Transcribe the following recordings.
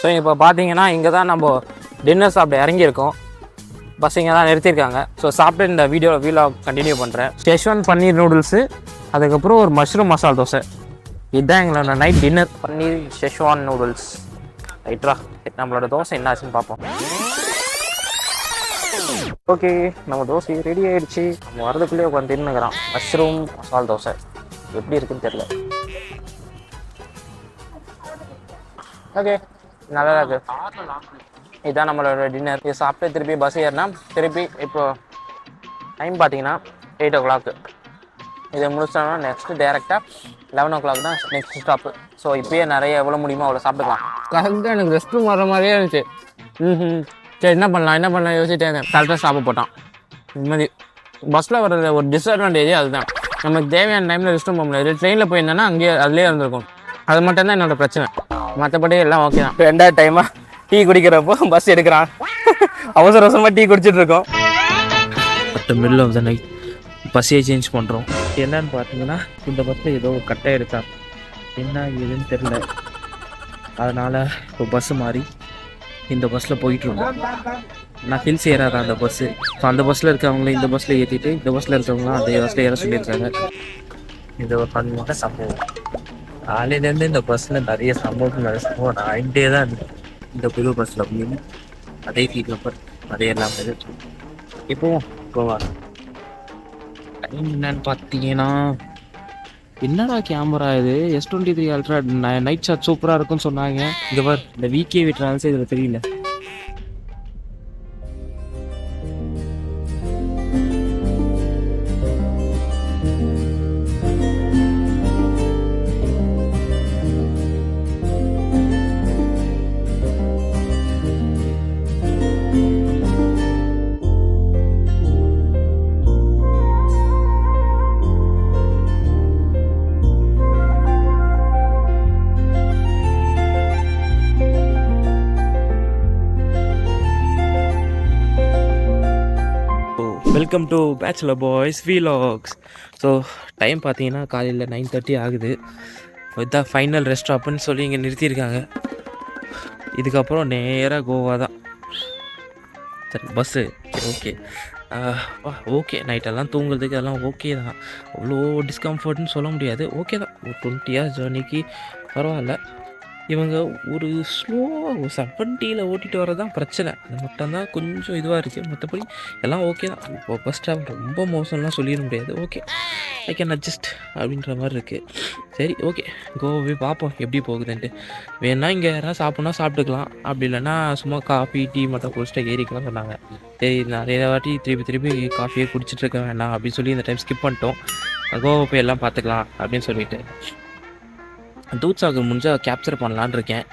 So இப்போ பார்த்தீங்கன்னா இங்கே தான் நம்ம டின்னர் சாப்பிட இறங்கியிருக்கோம். பஸ் இங்கே தான் நிறுத்தியிருக்காங்க. ஸோ சாப்பிட்டு இந்த வீலாக் கண்டினியூ பண்ணுறேன். ஸ்டேஷ்வன் பன்னீர் நூடுல்ஸு, அதுக்கப்புறம் ஒரு மஷ்ரூம் மசால் தோசை. இதுதான் எங்களோட நைட் டின்னர். பன்னீர் ஷெஷ்வான் நூடுல்ஸ். ரைட்ரா, நம்மளோட தோசை என்ன ஆச்சுன்னு பார்ப்போம். ஓகே, நம்ம தோசை ரெடி ஆகிடுச்சு. நம்ம வரதுக்குள்ளேயே உட்காந்து தின்னுக்கிறான். மஷ்ரூம் மசால் தோசை எப்படி இருக்குன்னு தெரியல. ஓகே, நல்லா இருக்கு. இதுதான் நம்மளோட டின்னர். இது சாப்பிட்டு திருப்பி பஸ் ஏறினா திருப்பி இப்போ டைம் பார்த்தீங்கன்னா 8 o'clock. இதை முடிச்சோம்னா நெக்ஸ்ட்டு டேரெக்டாக 11 o'clock தான் நெக்ஸ்ட் ஸ்டாப்பு. ஸோ இப்போயே நிறைய எவ்வளோ முடியுமோ அவ்வளோ சாப்பிட்டுக்கலாம். கரெக்டாக எனக்கு ரெஸ்ட் ரூம் வர மாதிரியே இருந்துச்சு. சரி என்ன பண்ணலாம் யோசிச்சுட்டே இருந்தேன். கரெக்டாக சாப்பிட போட்டான். இந்த மாதிரி பஸ்ஸில் வர்ற ஒரு டிஸ்அட்வான்டேஜே அதுதான். நமக்கு தேவையான டைமில் ரெஸ்ட் ரூம் போக முடியாது. ட்ரெயினில் போயிருந்தேன்னா அங்கேயே அதிலே இருந்திருக்கும். அது மட்டும்தான் என்னோடய பிரச்சனை. மற்றபடி எல்லாம் ஓகே தான். 2வது டைமாக டீ குடிக்கிறப்போ பஸ் எடுக்கிறான். அவசர அவசரமாக டீ குடிச்சிட்டு இருக்கோம். மிடில் ஆஃப் த நைட் பஸ்ஸையே சேஞ்ச் பண்ணுறோம். என்னன்னு பார்த்தீங்கன்னா இந்த பஸ்ஸில் ஏதோ ஒரு கட்டை எடுத்தா என்ன ஏதுன்னு தெரில. அதனால் இப்போ பஸ்ஸு மாறி இந்த பஸ்ஸில் போயிட்டுருக்கோம். நான் ஹில்ஸ் ஏறாதான் அந்த பஸ்ஸு. ஸோ அந்த பஸ்ஸில் இருக்கவங்கள இந்த பஸ்ஸில் ஏற்றிட்டு இந்த பஸ்ஸில் இருக்கவங்களாம் அந்த பஸ்ஸில் ஏற சொல்லியிருக்காங்க. இது ஒரு பண்ணுவாங்க சம்பவம். காலையிலேருந்து இந்த பஸ்ஸில் நிறைய சம்பவம் நான் ஆகிட்டே தான் இருந்தேன். இந்த புது பஸ்ஸில் அப்படின்னு அதே ஃபீல் அதே எல்லாமே இப்போவும் கோவா. டைம் என்னன்னு பார்த்தீங்கன்னா என்னடா கேமரா இது S23 அல்ட்ரா நைட் ஷாட் சூப்பராக இருக்குன்னு சொன்னாங்க. இங்கே பார் இந்த VKV ட்ராவல்ஸ் இதில் தெரியல. Welcome to bachelor boys வீலாக்ஸ். So time பார்த்தீங்கன்னா காலையில் 9:30 ஆகுது. இதுதான் ஃபைனல் ரெஸ்ட் ஸ்டாப்புன்னு சொல்லி இங்கே நிறுத்தியிருக்காங்க. இதுக்கப்புறம் நேராக கோவா தான். சரி பஸ்ஸு ஓகே ஓகே. நைட்டெல்லாம் தூங்குறதுக்கு எல்லாம் ஓகே தான். அவ்வளோ டிஸ்கம்ஃபர்ட்னு சொல்ல முடியாது. ஓகே தான். ஒரு 20 hours ஜேர்னிக்கு பரவாயில்ல. இவங்க ஒரு ஸ்லோ 70 ஓட்டிகிட்டு வரது தான் பிரச்சனை. அது மட்டும்தான் கொஞ்சம் இதுவாக இருக்குது. மற்றபடி எல்லாம் ஓகே தான். இப்போ பஸ் ஸ்டாப் ரொம்ப மோசம்லாம் சொல்லிட முடியாது. ஓகே, ஐ கேன் அட்ஜஸ்ட் அப்படின்ற மாதிரி இருக்குது. சரி ஓகே, கோவாவே பார்ப்போம் எப்படி போகுதுன்ட்டு. வேணா இங்கே யாராவது சாப்பிட்னா சாப்பிட்டுக்கலாம். அப்படி இல்லைன்னா சும்மா காஃபி டீ மட்டும் குடிச்சிட்டு ஏறிக்கலாம் சொன்னாங்க. சரி நிறைய வாட்டி திருப்பி காஃபியே குடிச்சிட்டு இருக்க வேண்டாம் அப்படின்னு சொல்லி இந்த டைம் ஸ்கிப் பண்ணிட்டோம். கோவா போய் எல்லாம் பார்த்துக்கலாம் அப்படின்னு சொல்லிட்டு தூத்சாகர் முடிஞ்சால் கேப்சர் பண்ணலான்னு இருக்கேன்.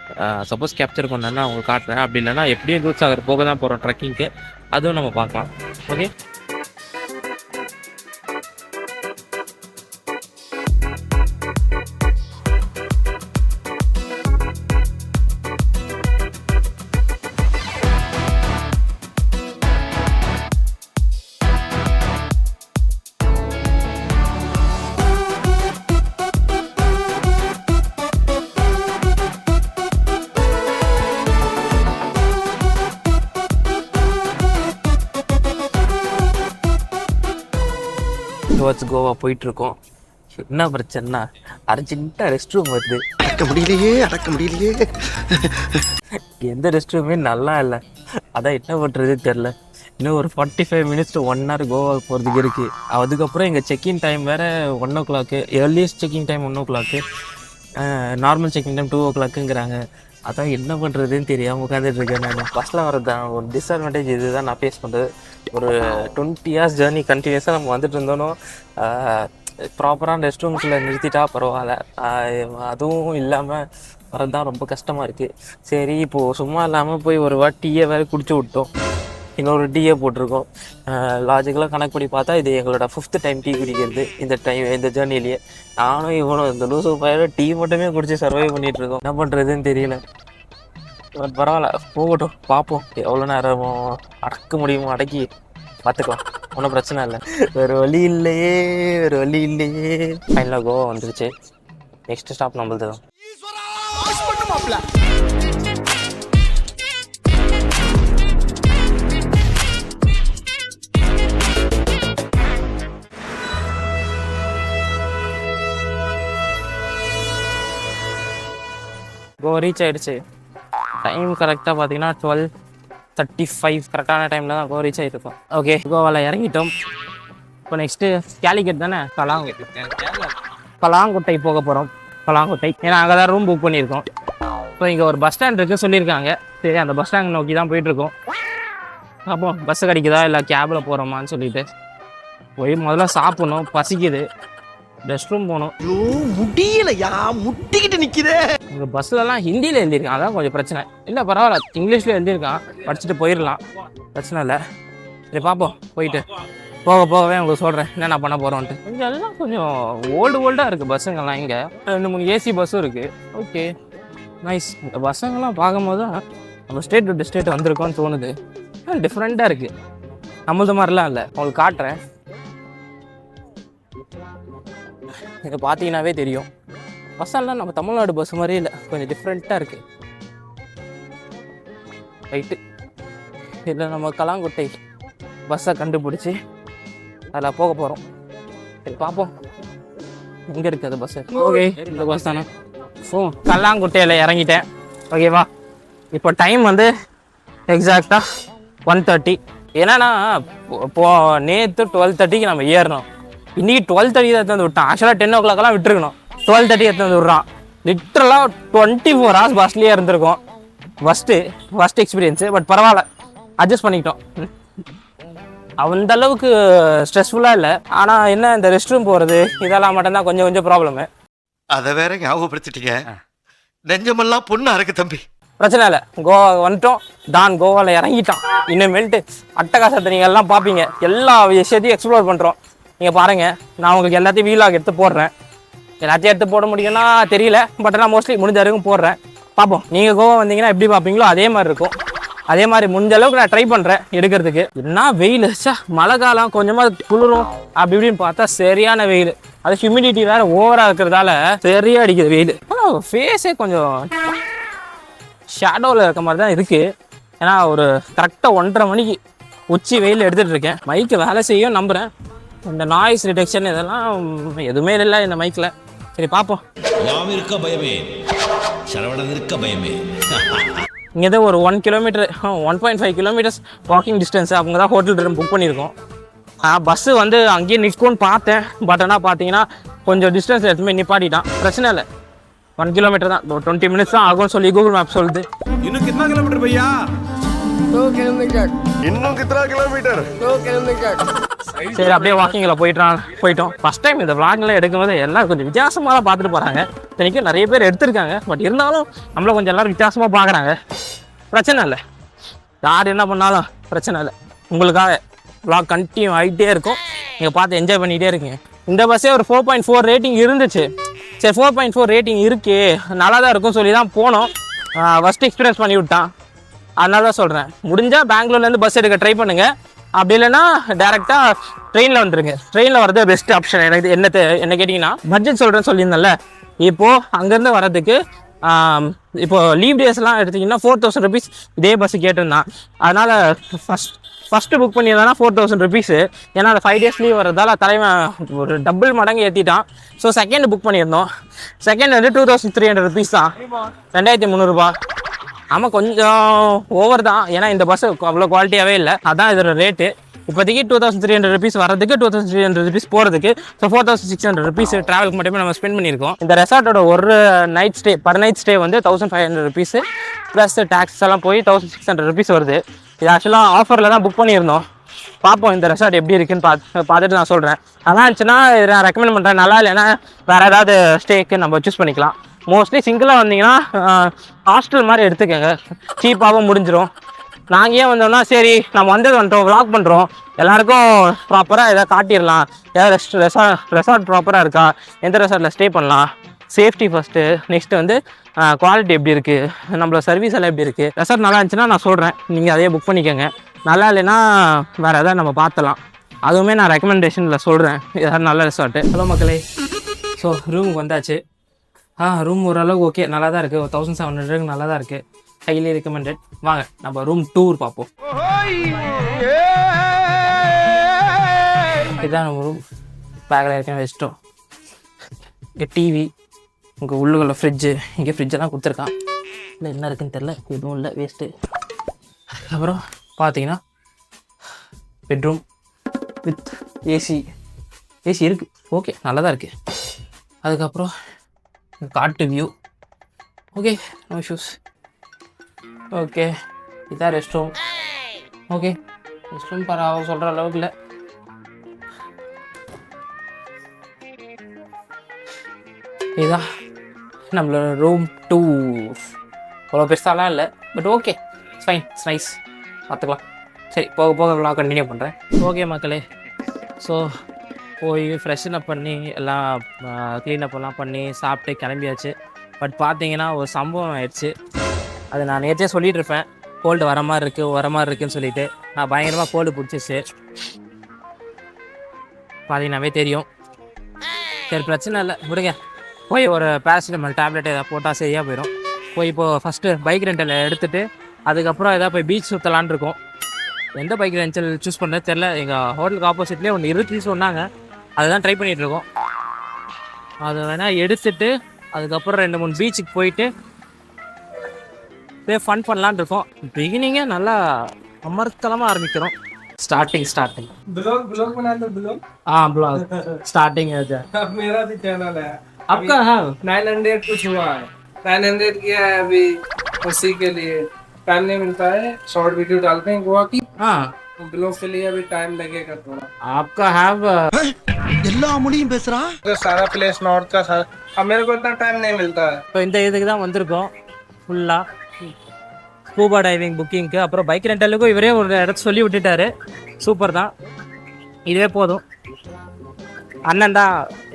சப்போஸ் கேப்சர் பண்ணேன்னா உங்களுக்கு காட்டுறேன். அப்படி இல்லைன்னா எப்படியும் தூத்சாகர் போக தான் போகிறோம் ட்ரெக்கிங்க்கு. அதுவும் நம்ம பார்க்கலாம். ஓகே, டுவர்ட்ஸ் கோவா போயிட்டுருக்கோம். என்ன பிரச்சனைனா அர்ஜென்ட்டாக ரெஸ்ட் ரூம் வருது. அடக்க முடியலையே. எந்த ரெஸ்ட் ரூமே நல்லா இல்லை. அதான் என்ன பண்ணுறதுன்னு தெரில. இன்னும் ஒரு 45 minutes to 1 hour கோவா போகிறதுக்கு இருக்குது. அதுக்கப்புறம் எங்கள் செக்இன் டைம் வேறு 1 o'clock. Earliest check in time 1 o'clock. Normal check in time 2 o'clockங்கிறாங்க. அதான் என்ன பண்ணுறதுன்னு தெரியாமல் உட்காந்துட்டு இருக்கேன். நான் பஸ்ஸில் வரது தான் ஒரு டிஸ்அட்வான்டேஜ். இது தான் நான் ஃபேஸ் பண்ணுறது. ஒரு 20 hours ஜேர்னி கண்டினியூஸாக நம்ம வந்துட்டு இருந்தோம். ப்ராப்பரான ரெஸ்ட் ரூம்ஸில் நிறுத்திட்டா பரவாயில்ல. அதுவும் இல்லாமல் வரது தான் ரொம்ப கஷ்டமாக இருக்குது. சரி இப்போது சும்மா இல்லாமல் போய் ஒரு டீயை வேறு குடிச்சு விட்டோம். இன்னொரு டீயை போட்டிருக்கோம். லாஜிக்கலாக கணக்கு பண்ணி பார்த்தா இது எங்களோட 5th டைம் டீ குடிக்கிறது இந்த ஜேர்னிலேயே. நானும் இவனும் இந்த லூசு பையனும் டீ மட்டுமே குடிச்சு சர்வை பண்ணிகிட்ருக்கோம். என்ன பண்ணுறதுன்னு தெரியல. பட் பரவாயில்ல, போகட்டும், பார்ப்போம். எவ்வளோ நேரம் அடக்க முடியுமோ அடக்கி பார்த்துக்கலாம். ஒன்றும் பிரச்சனை இல்லை. வேறு வழி இல்லையே. ஃபைனலாக கோவா வந்துருச்சு. நெக்ஸ்ட் ஸ்டாப் நம்மளது தான். ரீச் ஆகிடுச்சு. டைம் கரெக்டாக பார்த்தீங்கன்னா 12:35 கரெக்டான டைமில் தான் ரீச் ஆகிருக்கோம். ஓகே, கோவாவில் இறங்கிட்டோம். இப்போ நெக்ஸ்ட்டு கேலிக்கட் தானே, பலாங்குட்டை போக போகிறோம். பலாங்குட்டை, ஏன்னா அங்கே தான் ரூம் புக் பண்ணியிருக்கோம். இப்போ இங்கே ஒரு பஸ் ஸ்டாண்ட் இருக்குது சொல்லியிருக்காங்க. சரி, அந்த பஸ் ஸ்டாண்ட் நோக்கி தான் போயிட்டுருக்கோம். அப்போ பஸ்ஸு கிடைக்குதா இல்லை கேபில் போகிறோமான்னு சொல்லிட்டு போய் முதல்ல சாப்பிட்ணும், பசிக்குது, ரெஸ்ட் ரூம் போகணும். முடியலையா, முட்டிக்கிட்டு நிக்குதே. இங்கே பஸ்ஸுலலாம் ஹிந்தியில் எழுதியிருக்கான், அதான் கொஞ்சம் பிரச்சனை. இல்லை பரவாயில்ல, இங்கிலீஷில் எழுதியிருக்கான், படிச்சுட்டு போயிடலாம், பிரச்சனை இல்லை. சரி பார்ப்போம், போயிட்டு போக போகவே உங்களுக்கு சொல்கிறேன் என்னென்ன பண்ண போகிறோன்ட்டு. கொஞ்சம் எல்லாம் கொஞ்சம் ஓல்டாக இருக்குது பஸ்ஸுங்கெல்லாம். இங்கே 2-3 ஏசி பஸ்ஸும் இருக்குது. Okay, nice. இந்த பஸ்ஸுங்கெல்லாம் பார்க்கும்போது தான் நம்ம ஸ்டேட் டு ஸ்டேட் வந்திருக்கோன்னு தோணுது. டிஃப்ரெண்ட்டாக இருக்குது, நம்மளது மாதிரிலாம் இல்லை. உங்களுக்கு காட்டுறேன், இதை பார்த்தீங்கன்னாவே தெரியும். பஸ்ஸெல்லாம் நம்ம தமிழ்நாடு பஸ் மாதிரியே இல்லை, கொஞ்சம் டிஃப்ரெண்ட்டாக இருக்குது. ரைட்டு, இதில் நம்ம கலாங்குட்டை பஸ்ஸை கண்டுபிடிச்சி அதில் போக போகிறோம். சரி பார்ப்போம் எங்கே இருக்குது அது பஸ்ஸு. ஓகே, இந்த பஸ் தானே. கல்லாங்குட்டையில் இறங்கிட்டேன். ஓகேவா, இப்போ டைம் வந்து எக்ஸாக்டாக 1:30. என்னன்னா நேற்று 12:30க்கு நம்ம ஏறணும். இன்றைக்கி 12:30 தான் எடுத்து வந்து விட்டான். ஆக்சுவலாக 10 o'clockலாம் விட்டுருக்கணும். 12:30 எடுத்து வந்து விட்றான். லிட்டரலாக 24 hours பஸ்லேயே இருந்திருக்கோம். First experience. பட் பரவாயில்ல, அட்ஜஸ்ட் பண்ணிக்கிட்டோம். அந்த அளவுக்கு ஸ்ட்ரெஸ்ஃபுல்லாக இல்லை. ஆனால் என்ன, இந்த ரெஸ்ட் ரூம் போகிறது இதெல்லாம் மட்டும்தான் கொஞ்சம் ப்ராப்ளமு. அதை வேற ஞாபகப்படுத்திட்டீங்க. நெஞ்சமெல்லாம் பொண்ணா இருக்கு தம்பி. பிரச்சனை இல்லை, கோவா வந்துட்டோம். கோவாவில் இறங்கிட்டான். இனிமேல்ட்டு அட்டகாசத்தை நீங்கள் எல்லாம் பார்ப்பீங்க. எல்லா விஷயத்தையும் எக்ஸ்ப்ளோர் பண்ணுறோம். நீங்கள் பாருங்கள், நான் உங்களுக்கு எல்லாத்தையும் வீலாக எடுத்து போடுறேன். எல்லாத்தையும் எடுத்து போட முடியும்னா தெரியல, பட் நான் மோஸ்ட்லி முடிஞ்ச வரைக்கும் போடுறேன். பார்ப்போம், நீங்கள் கோவா வந்தீங்கன்னா எப்படி பார்ப்பீங்களோ அதே மாதிரி இருக்கும். அதே மாதிரி முடிஞ்ச அளவுக்கு நான் ட்ரை பண்ணுறேன் எடுக்கிறதுக்கு. என்ன வெயில், மழை காலம் கொஞ்சமாக குளிரும் அப்படி இப்படின்னு பார்த்தா சரியான வெயில். அது ஹியூமிடிட்டி வேறு ஓவராக இருக்கிறதால சரியாக அடிக்குது வெயில். ஆனால் ஃபேஸே கொஞ்சம் ஷேடோவில் இருக்க மாதிரி தான் இருக்குது. ஏன்னா ஒரு கரெக்டாக 1:30 மணிக்கு உச்சி வெயில் எடுத்துகிட்டு இருக்கேன். மைக்கு வேலை செய்யும் நம்புகிறேன். இந்த நாய்ஸ் ரிடக்ஷன் இதெல்லாம் எதுவுமே இல்லை இந்த மைக்கில். சரி பார்ப்போம். இருக்க பயமே, சரவணன் இருக்க பயமே. இங்கே ஒரு 1 கிலோமீட்டர் 1.5 கிலோமீட்டர்ஸ் வாக்கிங் டிஸ்டன்ஸ். அவங்க தான் ஹோட்டல் ரூம் புக் பண்ணியிருக்கோம். பஸ்ஸு வந்து அங்கேயே நிற்கும்னு பார்த்தேன். பட் ஆனால் பார்த்தீங்கன்னா கொஞ்சம் டிஸ்டன்ஸ் எடுத்துமே நிப்பாட்டிட்டான். பிரச்சனை இல்லை, 1 கிலோமீட்டர் தான், 20 மினிட்ஸ் தான் ஆகும்னு சொல்லி கூகுள் மேப் சொல்லுது. இன்னும் கிतना கிலோமீட்டர் பையா? 2 kilometer. இன்னும் கிतना கிலோமீட்டர்? 2 kilometer. சரி அப்படியே வாக்கிங்கில் போயிட்டோம். ஃபஸ்ட் டைம் இந்த விளாக்லாம் எடுக்கும்போது எல்லாம் கொஞ்சம் வித்தியாசமாக தான் பார்த்துட்டு போகிறாங்க. இத்தனைக்கும் நிறைய பேர் எடுத்திருக்காங்க. பட் இருந்தாலும் நம்மள கொஞ்சம் எல்லோரும் வித்தியாசமாக பார்க்குறாங்க. பிரச்சனை இல்லை, யார் என்ன பண்ணாலும் பிரச்சனை இல்லை. உங்களுக்காக விளாக் கண்டினியூ ஆகிட்டே இருக்கும். நீங்கள் பார்த்து என்ஜாய் பண்ணிகிட்டே இருக்கீங்க. இந்த பஸ்ஸே ஒரு 4.4 ரேட்டிங் இருந்துச்சு. சரி 4.4 ரேட்டிங் இருக்கே, நல்லா தான் இருக்கும் சொல்லி தான் போனோம். ஃபஸ்ட் எக்ஸ்பீரியன்ஸ் பண்ணி விட்டான். அதனால தான் சொல்கிறேன், முடிஞ்சால் பெங்களூர்லேருந்து பஸ் எடுக்க ட்ரை பண்ணுங்கள். அப்படி இல்லைன்னா டேரெக்டாக ட்ரெயினில் வந்துடுங்க. ட்ரெயினில் வரது பெஸ்ட் ஆப்ஷன். எனக்கு என்ன கேட்டிங்கன்னா பட்ஜெட் சொல்கிறேன்னு சொல்லியிருந்தேன்ல, இப்போது அங்கேருந்து வரதுக்கு இப்போது லீவ் டேஸ்லாம் எடுத்திங்கன்னா 4,000 rupees இதே பஸ்ஸு கேட்டிருந்தான். அதனால் ஃபஸ்ட்டு புக் பண்ணியிருந்தானா 4,000 rupees. ஏன்னா அந்த 5 days லீவ் வரதால் தலைவன் ஒரு டபுள் மடங்கு ஏற்றிட்டான். ஸோ செகண்ட் புக் பண்ணியிருந்தோம். செகண்ட் வந்து 2,300 rupees தான், 2,300 ரூபா. ஆமாம், கொஞ்சம் ஓவர் தான். ஏன்னா இந்த பஸ்ஸு அவ்வளோ குவாலிட்டியாகவே இல்லை, அதான் இதோட ரேட்டு. இப்போதைக்கு 2,300 rupees வரதுக்கு, 2,300 rupees போகிறதுக்கு. ஸோ 4,600 rupees ட்ராவலுக்கு மட்டுமே நம்ம ஸ்பெண்ட் பண்ணியிருக்கோம். இந்த ரெசார்ட்டோட ஒரு night stay, per night stay வந்து 1,500 rupees ப்ளஸ் டேக்ஸ் எல்லாம் போய் 1,600 rupees வருது. இது ஆக்சுவலாக ஆஃபரில் தான் புக் பண்ணியிருந்தோம். பார்ப்போம் இந்த ரெசார்ட் எப்படி இருக்குன்னு பார்த்துட்டு நான் சொல்கிறேன். நல்லா இருந்துச்சுன்னா இதை நான் ரெக்கமெண்ட் பண்ணுறேன். நல்லா இல்லைன்னா வேறு ஏதாவது ஸ்டேக்கு நம்ம சூஸ் பண்ணிக்கலாம். மோஸ்ட்லி சிங்கிளாக வந்தீங்கன்னா ஹாஸ்டல் மாதிரி எடுத்துக்கோங்க, சீப்பாகவும் முடிஞ்சிடும். நாங்கள் ஏன் வந்தோம்னா சரி நம்ம வந்துட்டோம், விளாக் பண்ணுறோம், எல்லாேருக்கும் ப்ராப்பராக எதாவது காட்டிடலாம். ஏதாவது ரெசார்ட் ப்ராப்பராக இருக்கா, எந்த ரெசார்ட்டில் ஸ்டே பண்ணலாம், சேஃப்டி ஃபஸ்ட்டு, நெக்ஸ்ட்டு வந்து குவாலிட்டி எப்படி இருக்குது, நம்மளோட சர்வீஸ் எல்லாம் எப்படி இருக்குது. ரெசார்ட் நல்லா இருந்துச்சுன்னா நான் சொல்கிறேன், நீங்கள் அதையே புக் பண்ணிக்கோங்க. நல்லா இல்லைன்னா வேறு எதாவது நம்ம பார்த்துலாம். அதுவுமே நான் ரெக்கமெண்டேஷனில் சொல்கிறேன், எதாவது நல்ல ரெசார்ட்டு. ஹலோ மக்களே, ஸோ ரூமுக்கு வந்தாச்சு. ரூம் ஓரளவுக்கு ஓகே, நல்லா தான் இருக்குது. 1,700 நல்லா தான் இருக்குது. Highly recommended. வாங்க நம்ம ரூம் டூர் பார்ப்போம். இதுதான் நம்ம ரூம். பேக்கில் இருக்கேன் வச்சிட்டோம். இங்கே டிவி, உங்கள் உள்ளுக்குள்ள ஃப்ரிட்ஜு, இங்கே ஃப்ரிட்ஜெல்லாம் கொடுத்துருக்கான். இல்லை என்ன இருக்குன்னு தெரில, எதுவும் இல்லை, வேஸ்ட்டு. அதுக்கப்புறம் பார்த்தீங்கன்னா பெட்ரூம் வித் ஏசி இருக்குது, ஓகே நல்லா தான் இருக்குது. அதுக்கப்புறம் காட்டு view, okay no issues. Okay இதான் rest room. Okay rest room பரவாயில்ல, சொல்கிற அளவுக்கு இல்லை. இதுதான் நம்மளோட ரூம் 2. அவ்வளோ பெருசாலாம் இல்லை, but okay it's fine, it's nice, பார்த்துக்கலாம். சரி போக போக விளாக் கண்டினியூ பண்ணுறேன். ஓகே மக்களே, ஸோ போய் ஃப்ரெஷ்ஷன் அப் பண்ணி எல்லாம் க்ளீனப் எல்லாம் பண்ணி சாப்பிட்டு கிளம்பியாச்சு. பட் பார்த்தீங்கன்னா ஒரு சம்பவம் ஆயிடுச்சு. அது நான் நேற்றே சொல்லிகிட்டு இருப்பேன், கோல்டு வர மாதிரி இருக்குதுன்னு சொல்லிட்டு. நான் பயங்கரமாக கோல்டு பிடிச்சிச்சு, பார்த்தீங்கன்னாவே தெரியும். சரி பிரச்சனை இல்லை, விடுங்க. போய் ஒரு பேராசிட்டமால் டேப்லெட் எதாவது போட்டால் சரியாக போயிடும். போய் இப்போது ஃபஸ்ட்டு பைக் ரெண்டல் எடுத்துகிட்டு அதுக்கப்புறம் எதாவது போய் பீச் சுற்றலான் இருக்கோம். எந்த பைக் ரெண்டல் சூஸ் பண்ணுறது தெரில. எங்கள் ஹோட்டலுக்கு ஆப்போசிட்லேயே ஒன்று இருந்துச்சு சொன்னாங்க, அதுதான் ட்ரை பண்ணிகிட்ருக்கோம். அதை வேணால் எடுத்துகிட்டு அதுக்கப்புறம் 2-3 பீச்சுக்கு போயிட்டு போய் ஃபன் பண்ணலான் இருக்கோம். பிகினிங்கே நல்லா அமர்க்கலமாக ஆரம்பிக்கிறோம். स्टार्टिंग ब्लॉग बना दो ब्लॉग। हाँ ब्लॉग स्टार्टिंग है। अब मेरा भी चैनल है, आपका है 900 कुछ हुआ है, 900 किया है अभी, उसी के लिए टाइम नहीं मिलता है। शॉर्ट वीडियो डालते हैं गोवा की, हाँ ब्लॉग के लिए अभी टाइम लगेगा थोड़ा। आपका है सारा प्लेस नॉर्थ का सारा, अब मेरे को इतना टाइम नहीं मिलता है। இப்போ இந்த இதுக்கு தான் வந்திருக்கோம் ஃபுல்லாக ஸ்கூபா டைவிங் புக்கிங்க்கு. அப்புறம் பைக் ரெண்டலுக்கும் இவரே ஒரு இடத்த சொல்லி விட்டுட்டாரு, சூப்பர் தான், இதுவே போதும். அண்ணன் தான்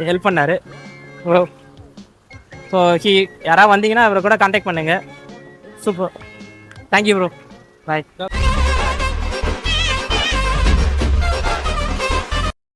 ஹெல்ப் பண்ணார். ஸோ யாராவது வந்தீங்கன்னா அவரை கூட கான்டாக்ட் பண்ணுங்கள். சூப்பர், தேங்க்யூ ப்ரோ, பாய்.